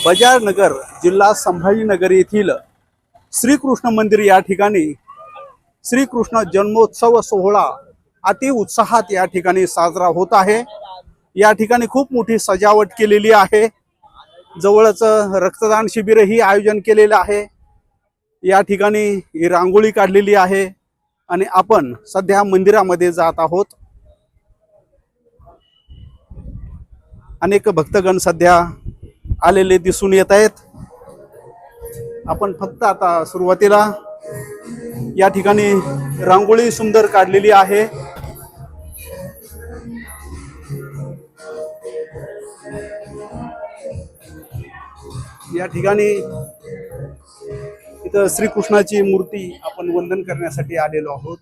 बजारनगर जिल्हा संभाजीनगर येथील श्रीकृष्ण मंदिर या ठिकाणी श्रीकृष्ण जन्मोत्सव सोहळा अति उत्साहात या ठिकाणी साजरा होत आहे। या ठिकाणी खूप मोठी सजावट केलेली आहे। जवळच रक्तदान शिबिरही आयोजन केलेलं आहे। या ठिकाणी ही रांगोळी काढलेली आहे आणि आपण सध्या मंदिरामध्ये जात आहोत। अनेक भक्तगण सध्या आलेले दिसून येत आहेत। आपण फक्त आता सुरुवातीला या ठिकाणी रांगोळी सुंदर काढलेली आहे। या ठिकाणी इथं श्रीकृष्णाची मूर्ती आपण वंदन करण्यासाठी आलेलो आहोत।